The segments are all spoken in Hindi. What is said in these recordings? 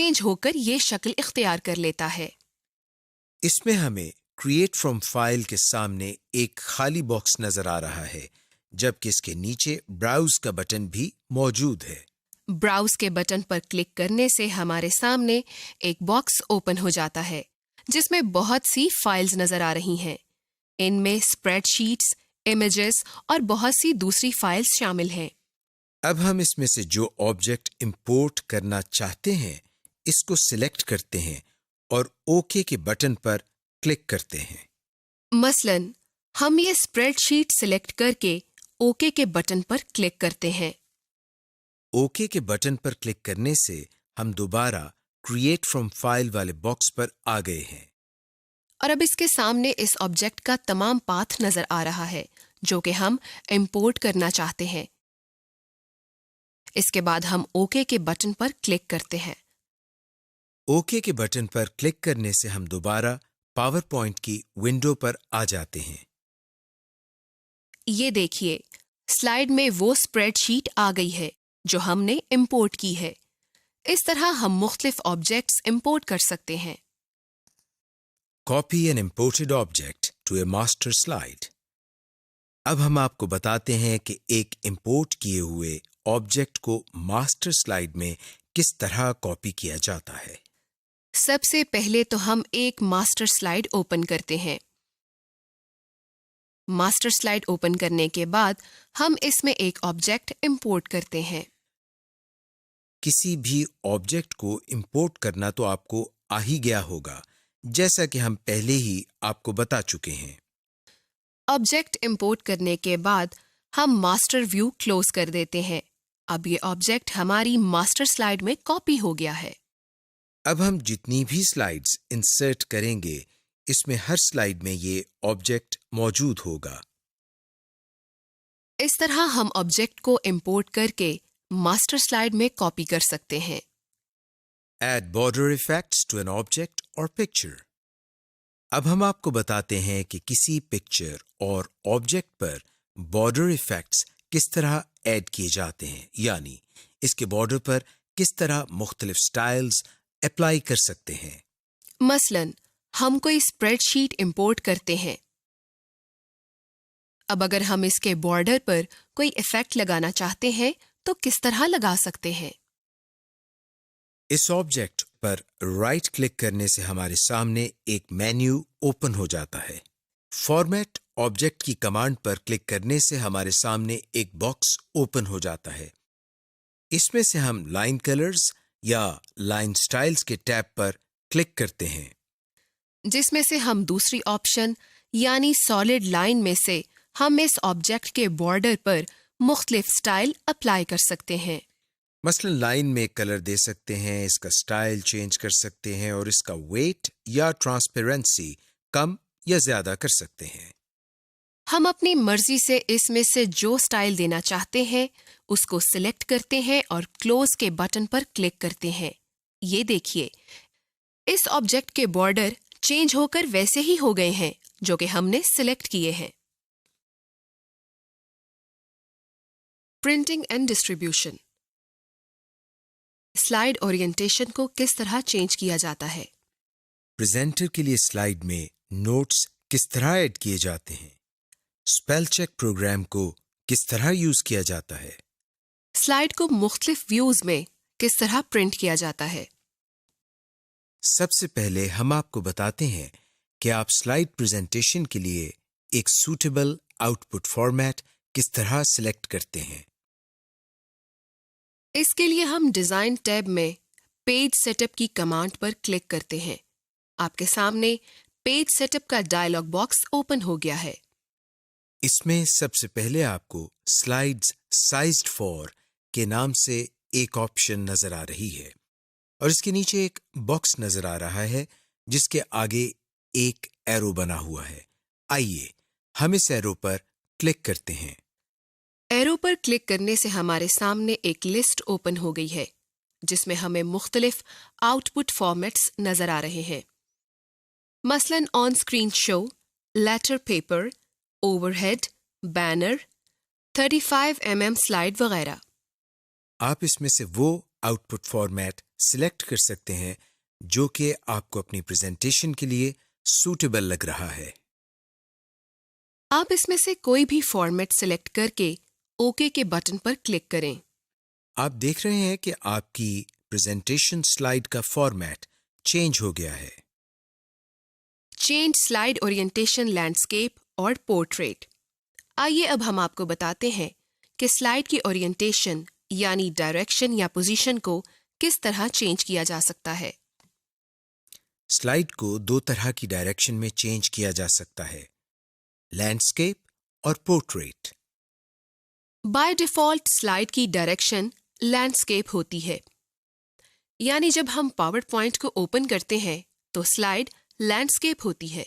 चेंज होकर ये शक्ल इख्तियार कर लेता है। इसमें हमें क्रिएट फ्रॉम फाइल के सामने एक खाली बॉक्स नजर आ रहा है, जबकि इसके नीचे ब्राउज का बटन भी मौजूद है। ब्राउज के बटन पर क्लिक करने से हमारे सामने एक बॉक्स ओपन हो जाता है जिसमें बहुत सी फाइल्स नजर आ रही हैं। इनमें स्प्रेडशीट्स, इमेजेस और बहुत सी दूसरी फाइल्स शामिल हैं। अब हम इसमें से जो ऑब्जेक्ट इंपोर्ट करना चाहते हैं इसको सिलेक्ट करते हैं और ओके के बटन पर क्लिक करते हैं। मसलन हम ये स्प्रेडशीट सिलेक्ट करके ओके के बटन पर क्लिक करते हैं। ओके के बटन पर क्लिक करने से हम दोबारा क्रिएट फ्रॉम फाइल वाले बॉक्स पर आ गए हैं। और अब इसके सामने इस ऑब्जेक्ट का तमाम पाथ नजर आ रहा है जो कि हम इंपोर्ट करना चाहते हैं। इसके बाद हम ओके के बटन पर क्लिक करते हैं। ओके के बटन पर क्लिक करने से हम दोबारा पावर पॉइंट की विंडो पर आ जाते हैं। ये देखिए, स्लाइड में वो स्प्रेडशीट आ गई है जो हमने इंपोर्ट की है। इस तरह हम मुख्तलिफ ऑब्जेक्ट्स इंपोर्ट कर सकते हैं। Copy an imported object to a master slide. अब हम आपको बताते हैं कि एक इंपोर्ट किए हुए ऑब्जेक्ट को मास्टर स्लाइड में किस तरह कॉपी किया जाता है। सबसे पहले तो हम एक मास्टर स्लाइड ओपन करते हैं। मास्टर स्लाइड ओपन करने के बाद हम इसमें एक ऑब्जेक्ट इंपोर्ट करते हैं। किसी भी ऑब्जेक्ट को इंपोर्ट करना तो आपको आ ही गया होगा, जैसा कि हम पहले ही आपको बता चुके हैं। ऑब्जेक्ट इंपोर्ट करने के बाद हम मास्टर व्यू क्लोज कर देते हैं। अब ये ऑब्जेक्ट हमारी मास्टर स्लाइड में कॉपी हो गया है। अब हम जितनी भी स्लाइड्स इंसर्ट करेंगे इसमें हर स्लाइड में ये ऑब्जेक्ट मौजूद होगा। इस तरह हम ऑब्जेक्ट को इंपोर्ट करके मास्टर स्लाइड में कॉपी कर सकते हैं। Add border effects to an object or picture. अब हम आपको बताते हैं कि किसी पिक्चर और ऑब्जेक्ट पर बॉर्डर इफेक्ट्स किस तरह ऐड किए जाते हैं, यानी इसके बॉर्डर पर किस तरह मुख्तलिफ स्टाइल्स अप्लाई कर सकते हैं। मसलन हम कोई स्प्रेडशीट इंपोर्ट करते हैं। अब अगर हम इसके बॉर्डर पर कोई इफेक्ट लगाना चाहते हैं तो किस तरह लगा सकते हैं। इस ऑब्जेक्ट पर राइट क्लिक करने से हमारे सामने एक मेन्यू ओपन हो जाता है। फॉर्मेट ऑब्जेक्ट की कमांड पर क्लिक करने से हमारे सामने एक बॉक्स ओपन हो जाता है। इसमें से हम लाइन कलर्स या लाइन स्टाइल्स के टैब पर क्लिक करते हैं, जिसमें से हम दूसरी ऑप्शन यानी सॉलिड लाइन में से हम इस ऑब्जेक्ट के बॉर्डर पर मुख्तलिफ स्टाइल अप्लाई कर सकते हैं। मसलन लाइन में कलर दे सकते हैं, इसका स्टाइल चेंज कर सकते हैं और इसका वेट या ट्रांसपेरेंसी कम या ज्यादा कर सकते हैं। हम अपनी मर्जी से इसमें से जो स्टाइल देना चाहते हैं उसको सिलेक्ट करते हैं और क्लोज के बटन पर क्लिक करते हैं। ये देखिए, इस ऑब्जेक्ट के बॉर्डर चेंज होकर वैसे ही हो गए हैं जो कि हमने सिलेक्ट किए हैं। Printing and distribution. Slide orientation को किस तरह चेंज किया जाता है। प्रेजेंटर के लिए स्लाइड में नोट्स किस तरह ऐड किए जाते हैं। स्पेल चेक प्रोग्राम को किस तरह यूज किया जाता है। स्लाइड को मुख्तलिफ व्यूज में किस तरह प्रिंट किया जाता है। सबसे पहले हम आपको बताते हैं कि आप स्लाइड प्रेजेंटेशन के लिए एक सूटेबल आउटपुट फॉर्मेट किस तरह सिलेक्ट करते हैं। इसके लिए हम डिजाइन टैब में पेज सेटअप की कमांड पर क्लिक करते हैं। आपके सामने पेज सेटअप का डायलॉग बॉक्स ओपन हो गया है। इसमें सबसे पहले आपको स्लाइड्स साइज्ड फॉर के नाम से एक ऑप्शन नजर आ रही है और इसके नीचे एक बॉक्स नजर आ रहा है जिसके आगे एक एरो बना हुआ है। आइए हम इस एरो पर क्लिक करते हैं। एरो पर क्लिक करने से हमारे सामने एक लिस्ट ओपन हो गई है जिसमें हमें मुख्तलिफ आउटपुट फॉर्मेट्स नजर आ रहे हैं। मसलन on screen show, letter paper, overhead, banner, 35 mm slide वगैरह। आप इसमें से वो आउटपुट फॉर्मेट सिलेक्ट कर सकते हैं जो कि आपको अपनी प्रेजेंटेशन के लिए सूटेबल लग रहा है। आप इसमें से कोई भी फॉर्मेट सिलेक्ट करके ओके के बटन पर क्लिक करें। आप देख रहे हैं कि आपकी प्रेजेंटेशन स्लाइड का फॉर्मेट चेंज हो गया है। चेंज स्लाइड ओरिएंटेशन लैंडस्केप और पोर्ट्रेट। आइए अब हम आपको बताते हैं कि स्लाइड की ओरिएंटेशन यानी डायरेक्शन या पोजीशन को किस तरह चेंज किया जा सकता है। स्लाइड को दो तरह की डायरेक्शन में चेंज किया जा सकता है, लैंडस्केप और पोर्ट्रेट। बाय डिफॉल्ट स्लाइड की डायरेक्शन लैंडस्केप होती है, यानी जब हम पावर पॉइंट को ओपन करते हैं तो स्लाइड लैंडस्केप होती है।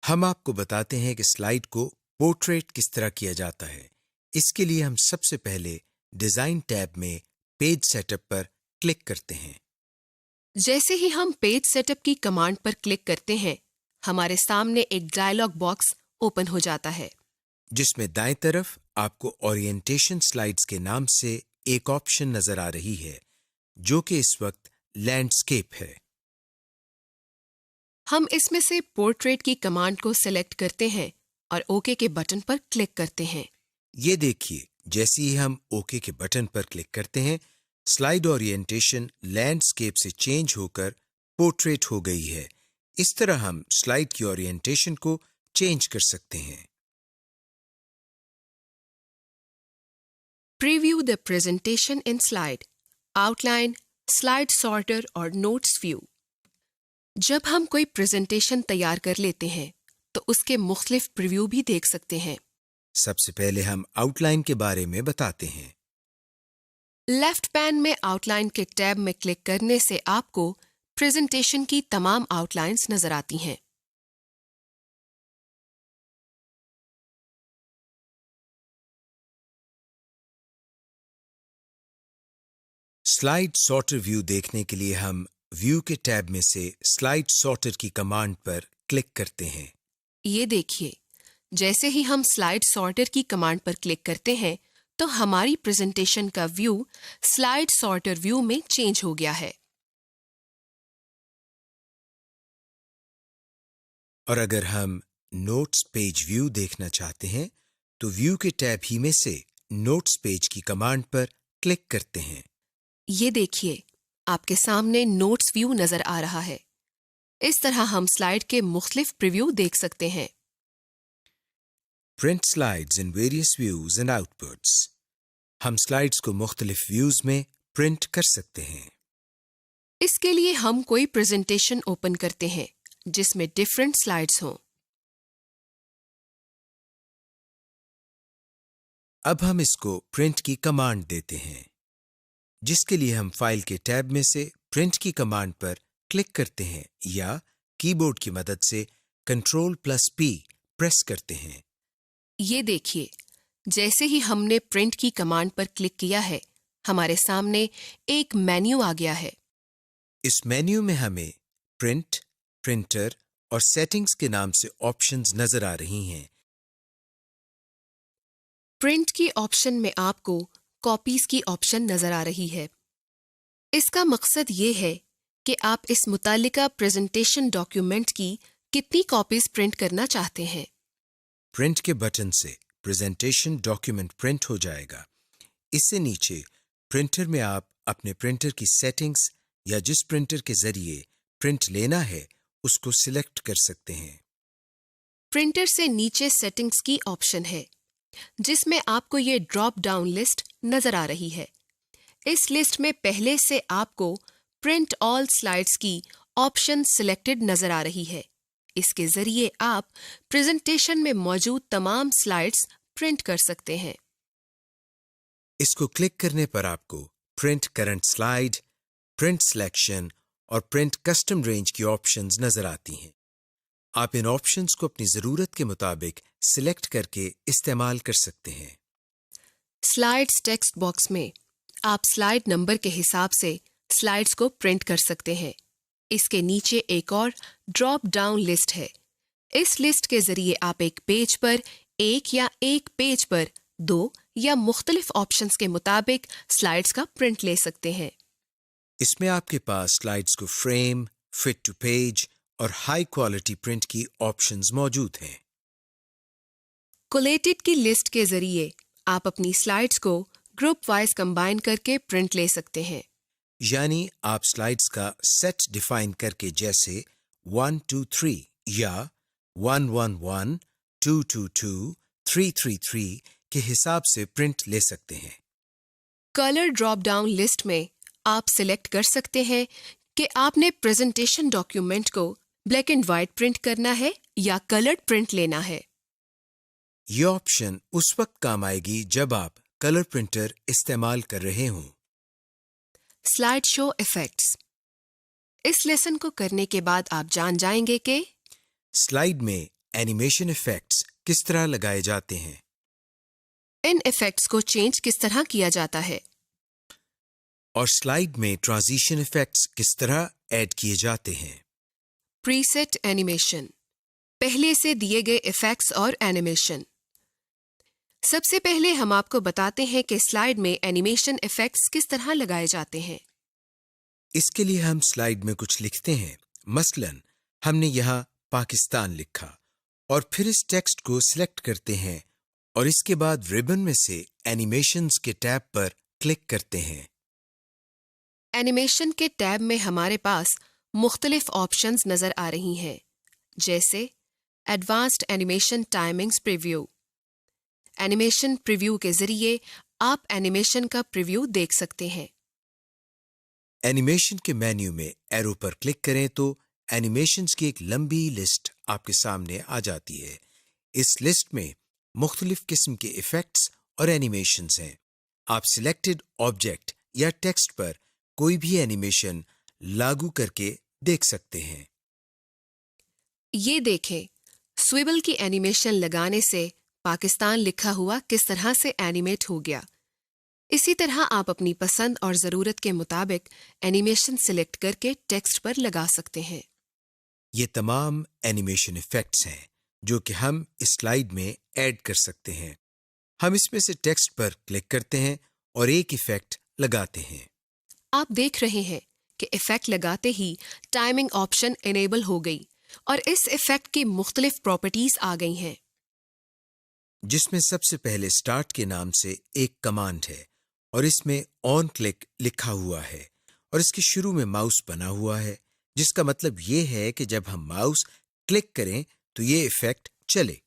हम आपको बताते हैं कि स्लाइड को पोर्ट्रेट किस तरह किया जाता है। इसके लिए हम सबसे पहले डिजाइन टैब में पेज सेटअप पर क्लिक करते हैं। जैसे ही हम पेज सेटअप की कमांड पर क्लिक करते हैं, हमारे सामने एक डायलॉग बॉक्स ओपन हो जाता है, जिसमें दाएं तरफ आपको ओरिएंटेशन स्लाइड्स के नाम से एक ऑप्शन नजर आ रही है जो कि इस वक्त लैंडस्केप है। हम इसमें से पोर्ट्रेट की कमांड को सिलेक्ट करते हैं और ओके के बटन पर क्लिक करते हैं। ये देखिए, जैसे ही हम ओके के बटन पर क्लिक करते हैं, स्लाइड ओरिएंटेशन लैंडस्केप से चेंज होकर पोर्ट्रेट हो गई है। इस तरह हम स्लाइड की ओरिएंटेशन को चेंज कर सकते हैं। Preview the presentation in slide, outline, slide sorter और नोट्स व्यू। जब हम कोई प्रेजेंटेशन तैयार कर लेते हैं तो उसके मुख्तलिफ प्रीव्यू भी देख सकते हैं। सबसे पहले हम आउटलाइन के बारे में बताते हैं। लेफ्ट पैन में आउटलाइन के टैब में क्लिक करने से आपको प्रेजेंटेशन की तमाम आउटलाइंस नजर आती हैं। स्लाइड सॉर्टर व्यू देखने के लिए हम व्यू के टैब में से स्लाइड सॉर्टर की कमांड पर क्लिक करते हैं। ये देखिए, जैसे ही हम स्लाइड सॉर्टर की कमांड पर क्लिक करते हैं तो हमारी प्रेजेंटेशन का व्यू स्लाइड सॉर्टर व्यू में चेंज हो गया है। और अगर हम नोट्स पेज व्यू देखना चाहते हैं तो व्यू के टैब ही में से नोट्स पेज की कमांड पर क्लिक करते हैं। ये देखिए, आपके सामने नोट्स व्यू नजर आ रहा है। इस तरह हम स्लाइड के मुख्तलिफ प्रीव्यू देख सकते हैं। Print slides in various views and outputs. हम स्लाइड्स को मुख्तलिफ व्यूज में प्रिंट कर सकते हैं। इसके लिए हम कोई प्रेजेंटेशन ओपन करते हैं जिसमें डिफरेंट स्लाइड्स हों। अब हम इसको प्रिंट की कमांड देते हैं, जिसके लिए हम फाइल के टैब में से प्रिंट की कमांड पर क्लिक करते हैं या कीबोर्ड की मदद से Ctrl+P प्रेस करते हैं। ये देखिए, जैसे ही हमने प्रिंट की कमांड पर क्लिक किया है, हमारे सामने एक मेन्यू आ गया है। इस मेन्यू में हमें प्रिंट, प्रिंटर और सेटिंग्स के नाम से ऑप्शंस नजर आ रही हैं। प्रिंट की ऑप्शन में आपको कॉपीज की ऑप्शन नजर आ रही है। इसका मकसद ये है कि आप इस मुतालिका प्रेजेंटेशन डॉक्यूमेंट की कितनी कॉपीज प्रिंट करना चाहते हैं। प्रिंट के बटन से प्रेजेंटेशन डॉक्यूमेंट प्रिंट हो जाएगा। इससे नीचे प्रिंटर में आप अपने प्रिंटर की सेटिंग्स या जिस प्रिंटर के जरिए प्रिंट लेना है उसको सिलेक्ट कर सकते हैं। प्रिंटर से नीचे सेटिंग्स की ऑप्शन है, जिसमें आपको ये ड्रॉप डाउन लिस्ट नजर आ रही है। इस लिस्ट में पहले से आपको प्रिंट ऑल स्लाइड्स की ऑप्शन सिलेक्टेड नजर आ रही है। इसके जरिए आप प्रेजेंटेशन में मौजूद तमाम स्लाइड्स प्रिंट कर सकते हैं। इसको क्लिक करने पर आपको print current slide, print selection और प्रिंट कस्टम रेंज की ऑप्शंस नजर आती हैं। आप इन ऑप्शंस को अपनी जरूरत के मुताबिक सिलेक्ट करके इस्तेमाल कर सकते हैं। स्लाइड्स टेक्स्ट बॉक्स में आप स्लाइड नंबर के हिसाब से स्लाइड्स को प्रिंट कर सकते हैं। इसके नीचे एक और ड्रॉप डाउन लिस्ट है। इस लिस्ट के जरिए आप एक पेज पर एक या एक पेज पर दो या मुख्तलिफ ऑप्शंस के मुताबिक स्लाइड्स का प्रिंट ले सकते हैं। इसमें आपके पास स्लाइड्स को फ्रेम, फिट टू पेज और हाई क्वालिटी प्रिंट की ऑप्शंस मौजूद हैं। कोलेटेड की लिस्ट के जरिए आप अपनी स्लाइड्स को ग्रुप वाइज कंबाइन करके प्रिंट ले सकते हैं। यानी आप स्लाइड्स का सेट डिफाइन करके जैसे 1 2 3 या 1 1 1 2 2 2 3 3 3 के हिसाब से प्रिंट ले सकते हैं। कलर ड्रॉप डाउन लिस्ट में आप सिलेक्ट कर सकते हैं कि आपने प्रेजेंटेशन डॉक्यूमेंट को ब्लैक एंड व्हाइट प्रिंट करना है या कलर्ड प्रिंट लेना है। ये ऑप्शन उस वक्त काम आएगी जब आप कलर प्रिंटर इस्तेमाल कर रहे हों। Slide show effects. इस लेसन को करने के बाद आप जान जाएंगे कि स्लाइड में एनिमेशन इफेक्ट्स किस तरह लगाए जाते हैं, इन इफेक्ट्स को चेंज किस तरह किया जाता है, और स्लाइड में ट्रांजिशन इफेक्ट्स किस तरह ऐड किए जाते हैं। प्रीसेट एनिमेशन, पहले से दिए गए इफेक्ट्स और एनिमेशन। सबसे पहले हम आपको बताते हैं कि स्लाइड में एनिमेशन इफेक्ट्स किस तरह लगाए जाते हैं। इसके लिए हम स्लाइड में कुछ लिखते हैं। मसलन हमने यहाँ पाकिस्तान लिखा और फिर इस टेक्स्ट को सिलेक्ट करते हैं और इसके बाद रिबन में से एनिमेशंस के टैब पर क्लिक करते हैं। एनिमेशन के टैब में हमारे पास मुख्तलिफ ऑप्शंस नजर आ रही हैं, जैसे advanced animation timings preview. Animation preview के जरिए आप एनिमेशन का प्रीव्यू देख सकते हैं। एनिमेशन के मेन्यू में एरो पर क्लिक करें तो एनिमेशंस की एक लंबी लिस्ट आपके सामने आ जाती है। इस लिस्ट में मुख्तलिफ किस्म के इफेक्ट्स और एनिमेशंस हैं। आप सिलेक्टेड ऑब्जेक्ट या टेक्स्ट पर कोई भी एनिमेशन लागू करके देख सकते हैं। ये देखें, स्विबल की एनिमेशन लगाने से पाकिस्तान लिखा हुआ किस तरह से एनिमेट हो गया। इसी तरह आप अपनी पसंद और ज़रूरत के मुताबिक एनिमेशन सिलेक्ट करके टेक्स्ट पर लगा सकते हैं। ये तमाम एनिमेशन इफेक्ट्स हैं जो कि हम इस स्लाइड में ऐड कर सकते हैं। हम इसमें से टेक्स्ट पर क्लिक करते हैं और एक इफेक्ट लगाते हैं। आप देख रहे हैं कि इफेक्ट लगाते ही टाइमिंग ऑप्शन इनेबल हो गई और इस इफेक्ट की मुख्तलिफ प्रॉपर्टीज आ गई हैं, जिसमें सबसे पहले स्टार्ट के नाम से एक कमांड है और इसमें ऑन क्लिक लिखा हुआ है और इसके शुरू में माउस बना हुआ है, जिसका मतलब ये है कि जब हम माउस क्लिक करें तो ये इफेक्ट चले।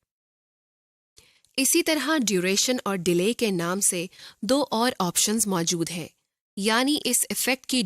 इसी तरह ड्यूरेशन और डिले के नाम से दो और ऑप्शंस मौजूद हैं, यानी इस इफेक्ट की